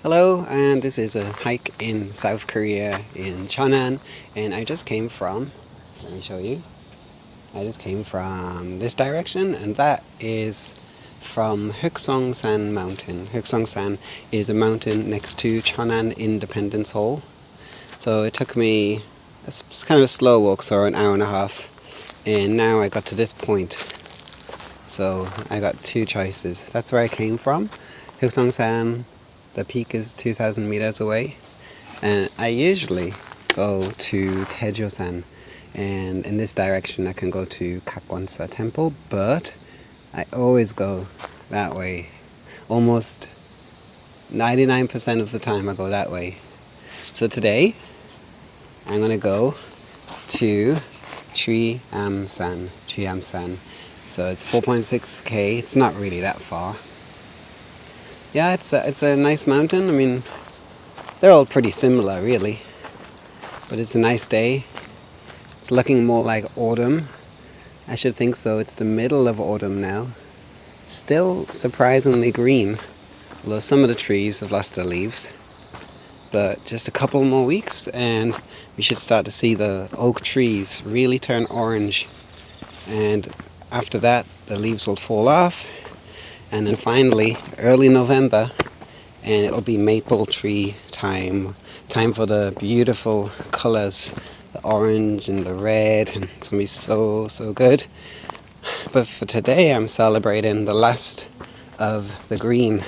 Hello, and this is a hike in South Korea in Cheonan, and I just came from, let me show you, I just came from this direction, and that is from Chwiamsan mountain. Chwiamsan is a mountain next to Cheonan Independence Hall. So it took me, it's kind of a slow walk, so an hour and a half, and now I got to this point. So I got two choices. That's where I came from, Chwiamsan. The peak is 2,000 meters away, and I usually go to Daejeosan, and in this direction I can go to Gakwansa Temple, but I always go that way. Almost 99% of the time I go that way. So today I'm gonna go to Chwiamsan. So it's 4.6k. It's not really that far. Yeah, it's a nice mountain. I mean, they're all pretty similar, really. But it's a nice day. It's looking more like autumn. I should think so. It's the middle of autumn now. Still surprisingly green, although some of the trees have lost their leaves. But just a couple more weeks and we should start to see the oak trees really turn orange. And after that, the leaves will fall off. And then finally, early November, and it'll be maple tree time. Time for the beautiful colors, the orange and the red, and it's gonna be so good. But for today, I'm celebrating the last of the green,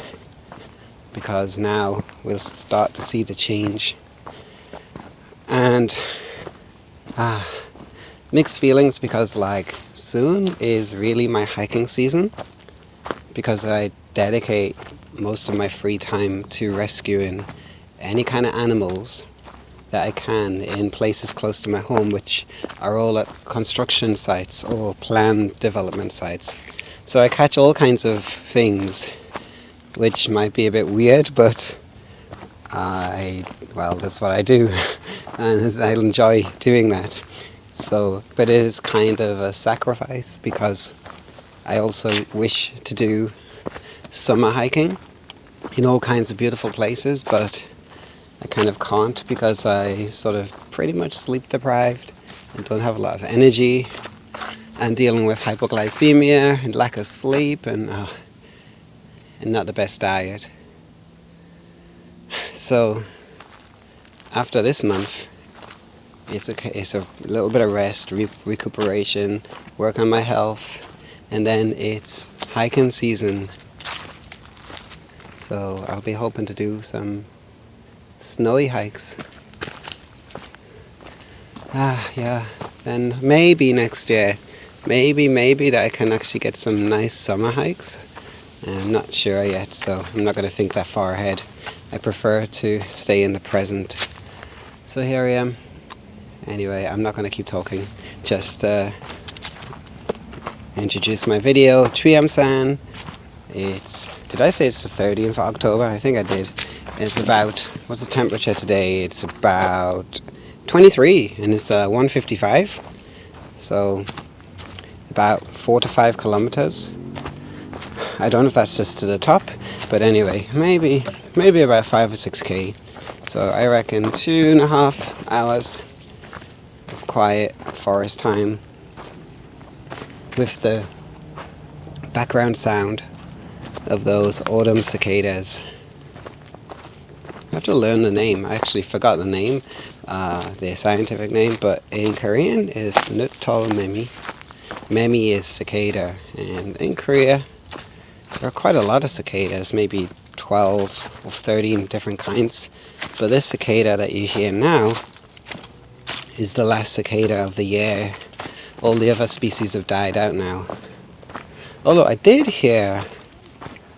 because now we'll start to see the change. And mixed feelings, because like soon is really my hiking season, because I dedicate most of my free time to rescuing any kind of animals that I can in places close to my home, which are all at construction sites or planned development sites. So I catch all kinds of things, which might be a bit weird, but that's what I do, and I enjoy doing that. So, but it is kind of a sacrifice, because I also wish to do summer hiking in all kinds of beautiful places, but I kind of can't, because I sort of pretty much sleep deprived and don't have a lot of energy, and dealing with hypoglycemia and lack of sleep, and not the best diet. So after this month, it's a little bit of rest, recuperation, work on my health, and then it's hiking season. So I'll be hoping to do some snowy hikes. Yeah. Then maybe next year, maybe that I can actually get some nice summer hikes. I'm not sure yet, so I'm not going to think that far ahead. I prefer to stay in the present. So here I am. Anyway, I'm not going to keep talking. Just introduce my video. Chwiamsan. Did I say it's the 30th of October? I think I did. It's about, what's the temperature today? It's about 23, and it's 1:55. So about 4 to 5 kilometers. I don't know if that's just to the top, but anyway, maybe about 5 or 6k. So I reckon 2.5 hours of quiet forest time with the background sound of those autumn cicadas. I have to learn the name. I actually forgot the name, the scientific name, but in Korean is Memi. Memi is cicada, and in Korea there are quite a lot of cicadas, maybe 12 or 13 different kinds. But this cicada that you hear now is the last cicada of the year. All the other species have died out now. Although I did hear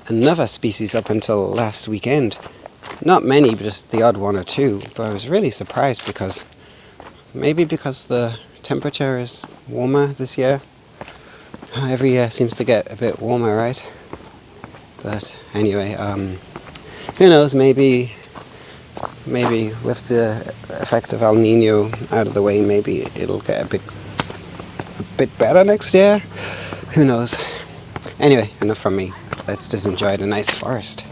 another species up until last weekend. Not many, but just the odd one or two. But I was really surprised, because the temperature is warmer this year. Every year seems to get a bit warmer, right? But anyway, who knows, maybe with the effect of El Nino out of the way, maybe it'll get a bit better next year. Who knows? Anyway, enough from me. Let's just enjoy the nice forest.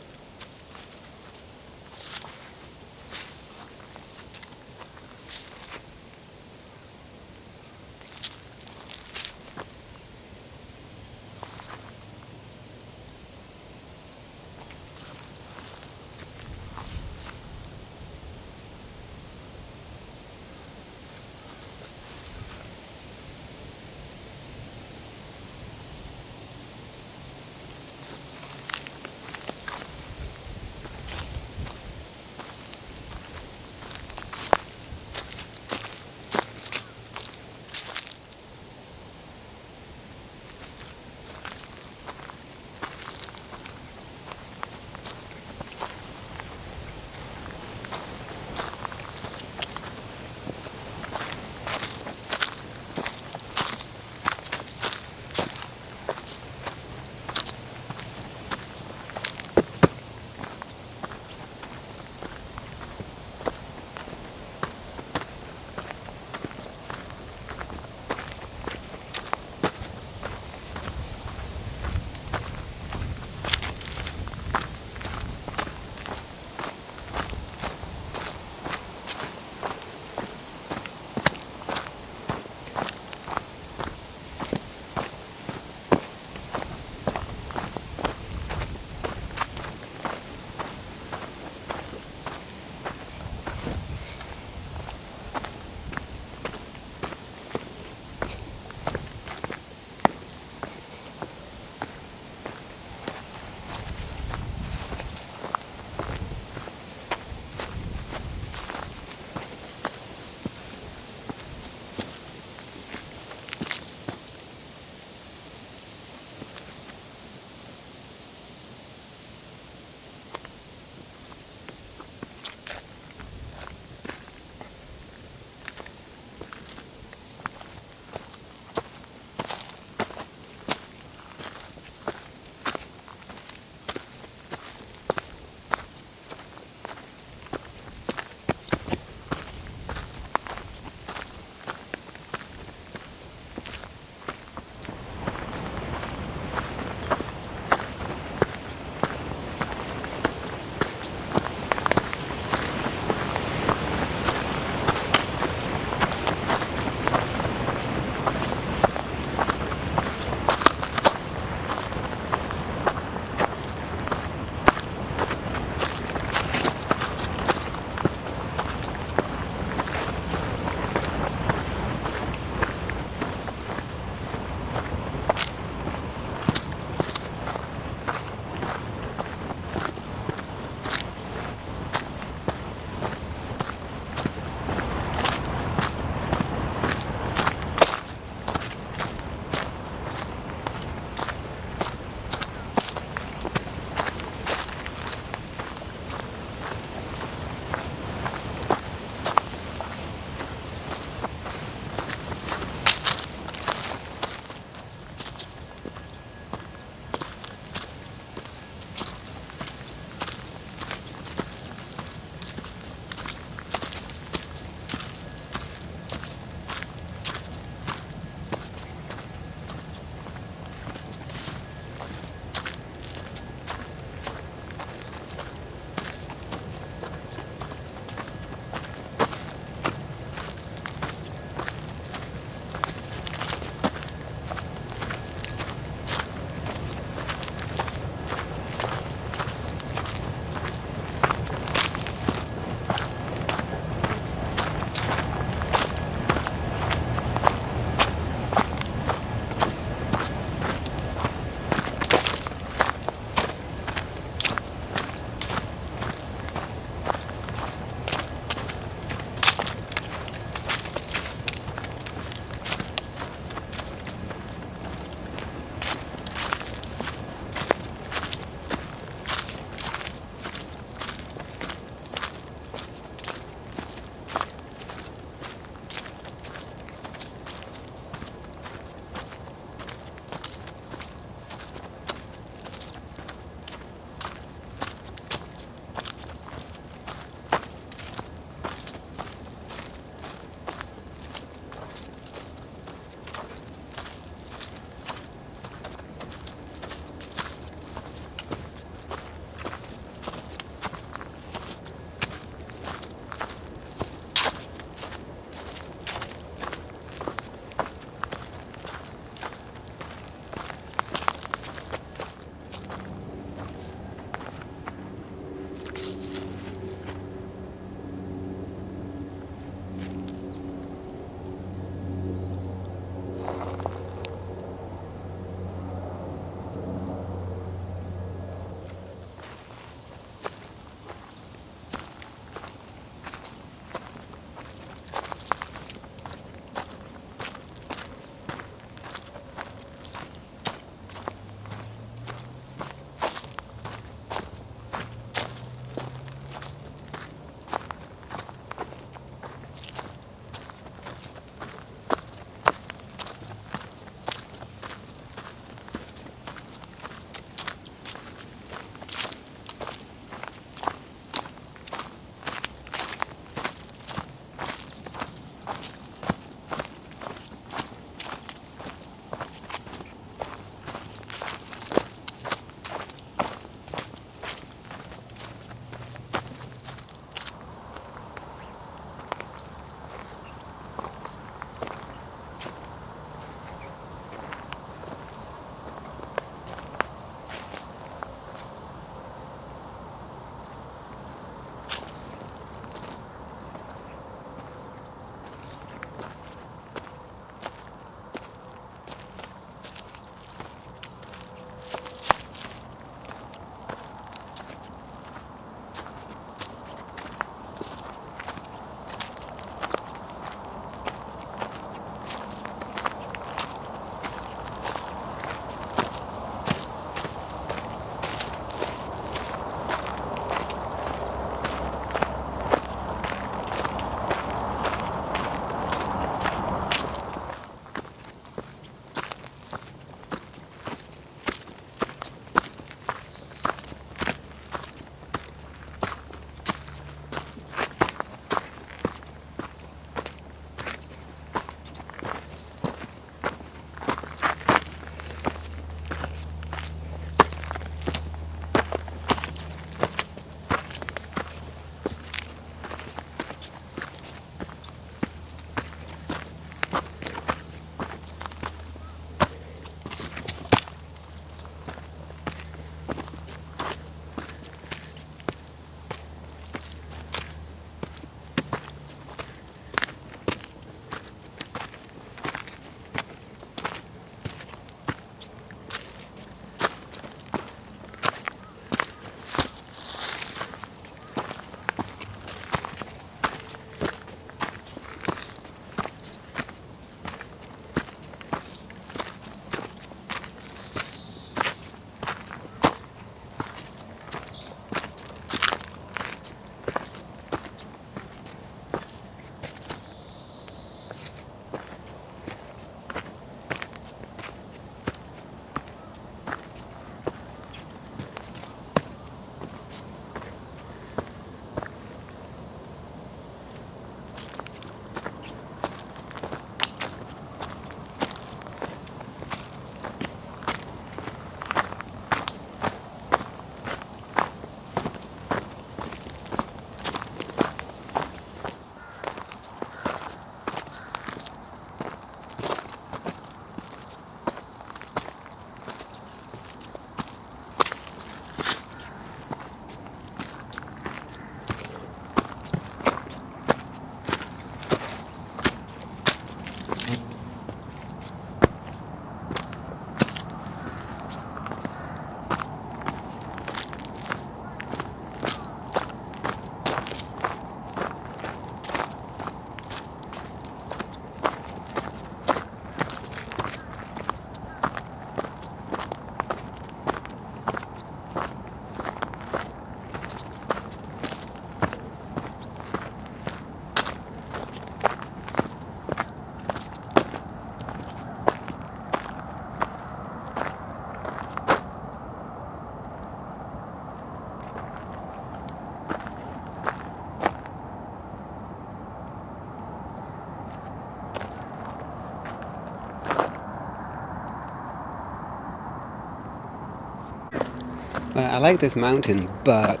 I like this mountain, but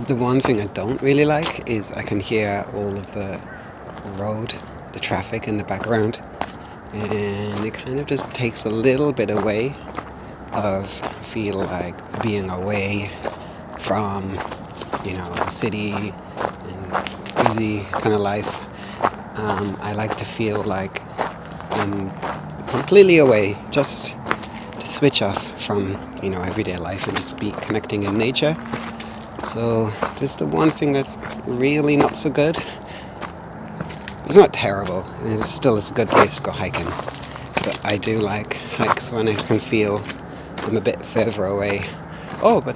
the one thing I don't really like is I can hear all of the road, the traffic in the background, and it kind of just takes a little bit away of feel like being away from, the city and busy kind of life. I like to feel like I'm completely away, just to switch off from, everyday life and just be connecting in nature. So this is the one thing that's really not so good. It's not terrible, and it's a good place to go hiking. But I do like hikes when I can feel I'm a bit further away. Oh, but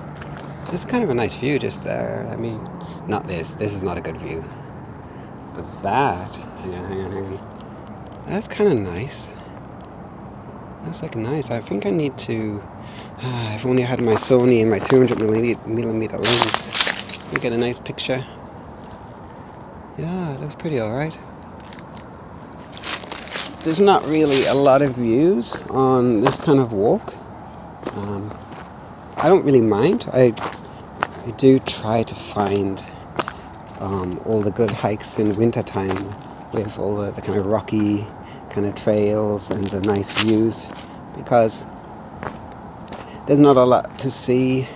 there's kind of a nice view just there. I mean, not this. This is not a good view. But that, hang on. That's kind of nice. That's like nice. I think I need to. If only I had my Sony and my 200mm lens, you get a nice picture. Yeah, it looks pretty alright. There's not really a lot of views on this kind of walk. I don't really mind. I do try to find all the good hikes in winter time with all the kind of rocky kind of trails and the nice views, because there's not a lot to see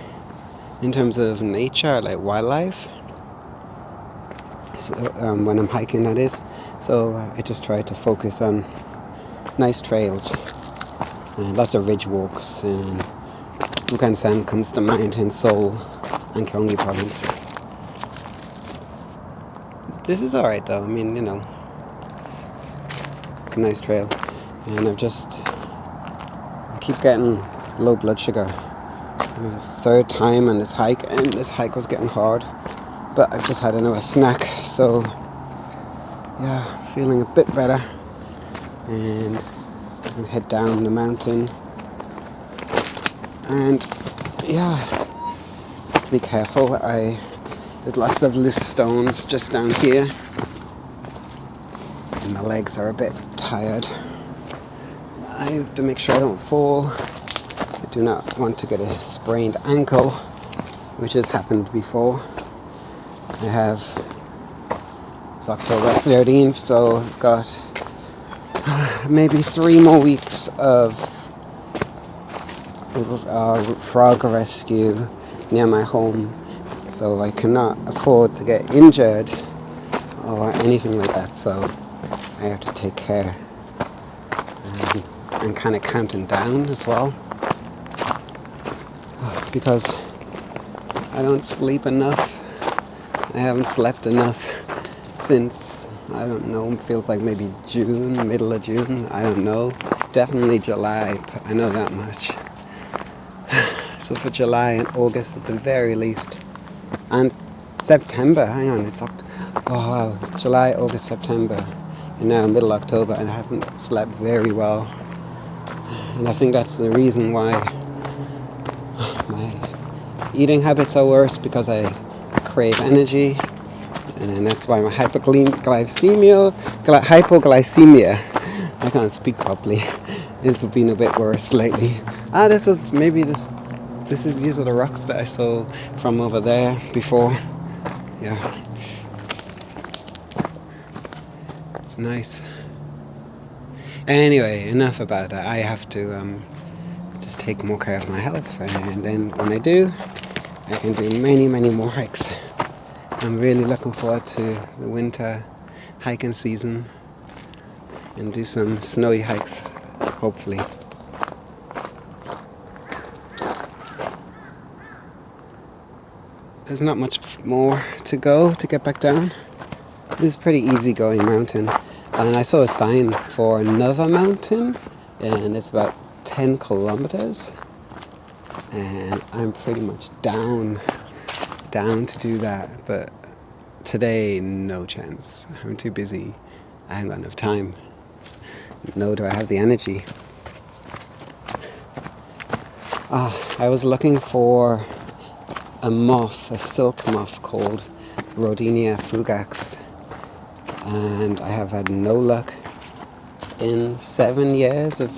in terms of nature, like wildlife, so, when I'm hiking, that is. So I just try to focus on nice trails and lots of ridge walks, and Chwiamsan comes to mind in Seoul and Gyeonggi province. This is alright though, I mean, it's a nice trail, and I keep getting low blood sugar. Third time on this hike, and this hike was getting hard, but I've just had another snack, so yeah, feeling a bit better, and I'm gonna head down the mountain, and yeah, be careful. There's lots of loose stones just down here, and my legs are a bit tired. I have to make sure I don't fall. I do not want to get a sprained ankle, which has happened before. It's October 13th, so I've got maybe 3 more weeks of frog rescue near my home, so I cannot afford to get injured or anything like that, so I have to take care. And kind of counting down as well, because I don't sleep enough. I haven't slept enough since, I don't know, it feels like maybe June, middle of June, I don't know. Definitely July, I know that much. So for July and August at the very least. And September, hang on, July, August, September, and now middle October, and I haven't slept very well. And I think that's the reason why my eating habits are worse, because I crave energy, and that's why my hypoglycemia, I can't speak properly, it's been a bit worse lately. These are the rocks that I saw from over there before. Yeah, it's nice. Anyway, enough about that. I have to just take more care of my health, and then when I do, I can do many, many more hikes. I'm really looking forward to the winter hiking season and do some snowy hikes, hopefully. There's not much more to go to get back down. This is a pretty easy going mountain. And I saw a sign for another mountain, and it's about 10 kilometers. And I'm pretty much down to do that. But today, no chance. I'm too busy. I haven't got enough time. Nor do I have the energy. I was looking for a silk moth called Rodinia fugax, and I have had no luck in 7 years of,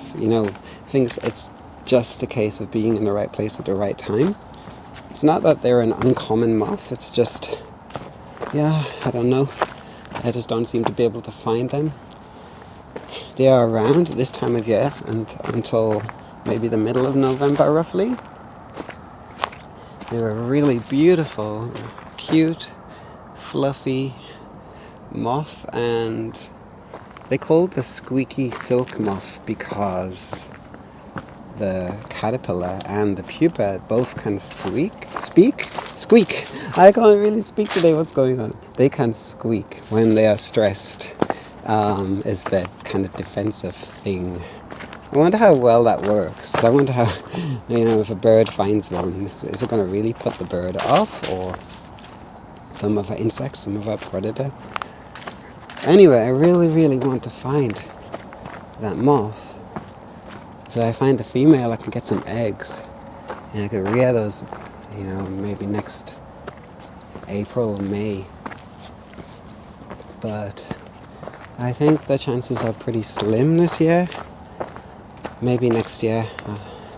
things. It's just a case of being in the right place at the right time. It's not that they're an uncommon moth, it's just, yeah, I don't know. I just don't seem to be able to find them. They are around this time of year and until maybe the middle of November roughly. They're a really beautiful, cute, fluffy moth, and they call it the squeaky silk moth because the caterpillar and the pupa both can squeak. I can't really speak today. What's going on? They can squeak when they are stressed. Is that kind of defensive thing. I wonder how well that works. I wonder how, if a bird finds one, is it going to really put the bird off, or some of our insects, some of our predator? Anyway, I really, really want to find that moth. So I find the female, I can get some eggs, and I could rear those, maybe next April or May. But I think the chances are pretty slim this year. Maybe next year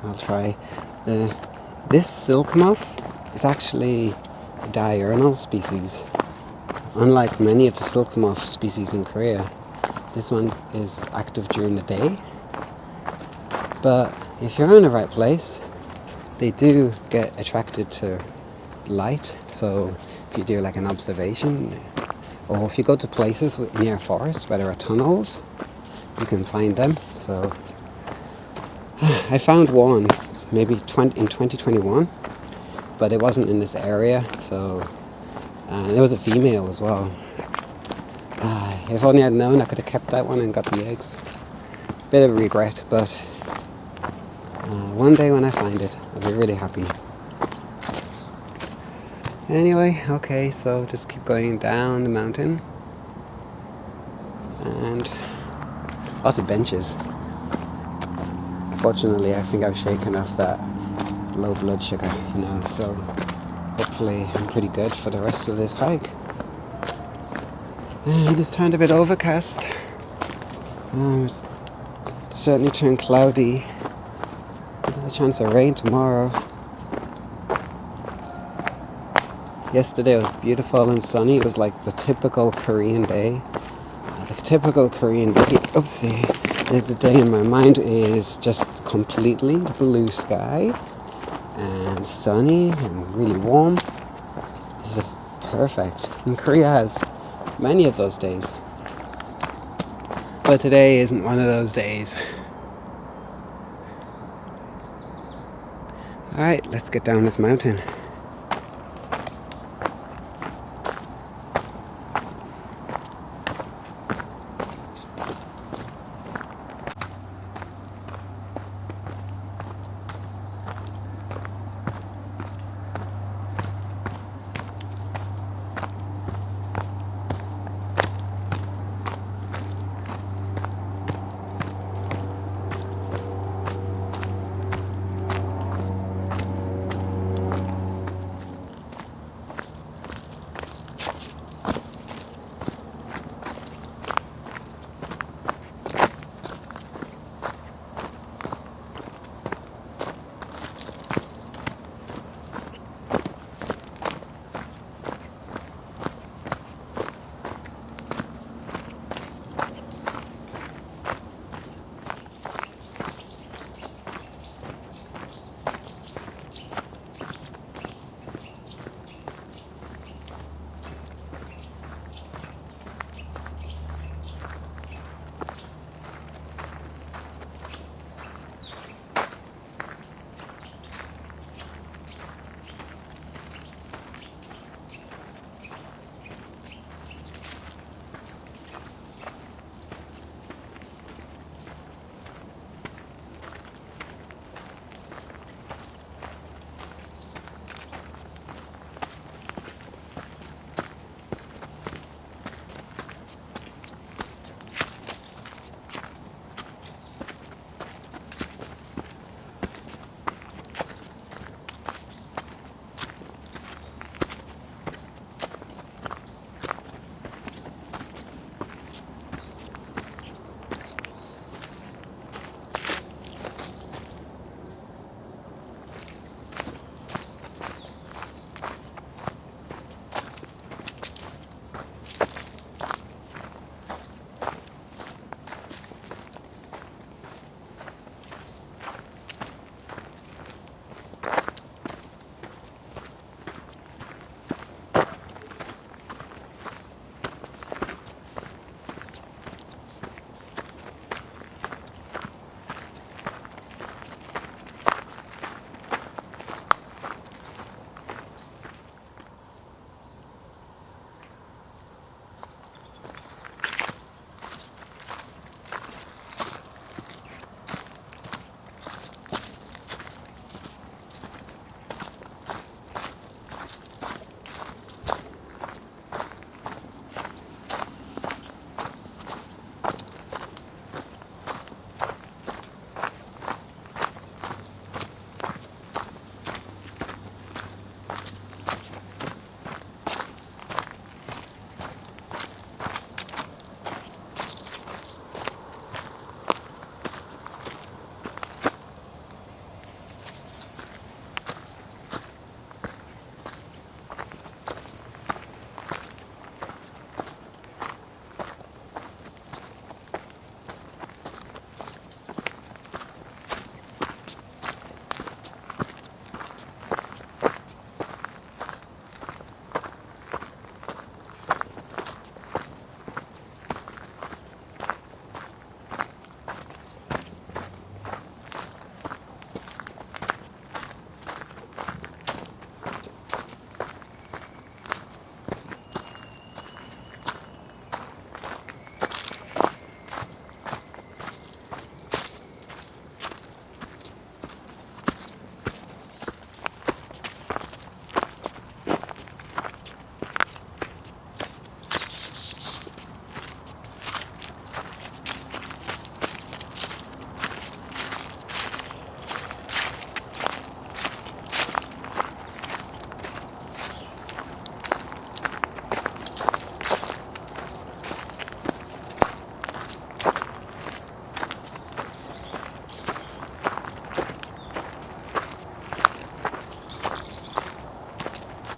I'll try. This silk moth is actually a diurnal species. Unlike many of the silk moth species in Korea, this one is active during the day. But if you're in the right place, they do get attracted to light. So if you do like an observation, or if you go to places near forests where there are tunnels, you can find them. So I found one maybe in 2021, but it wasn't in this area. So it was a female as well. If only I'd known, I could have kept that one and got the eggs. Bit of regret, but one day when I find it, I'll be really happy. Anyway, okay, so just keep going down the mountain. And lots of benches. Fortunately, I think I've shaken off that low blood sugar, so hopefully I'm pretty good for the rest of this hike. It just turned a bit overcast. It's certainly turned cloudy. There's a chance of rain tomorrow. Yesterday was beautiful and sunny. It was like the typical Korean day. The typical Korean day. Oopsie. The day in my mind is just completely blue sky and sunny and really warm. It's just perfect. And Korea has many of those days. But today isn't one of those days. Alright, let's get down this mountain.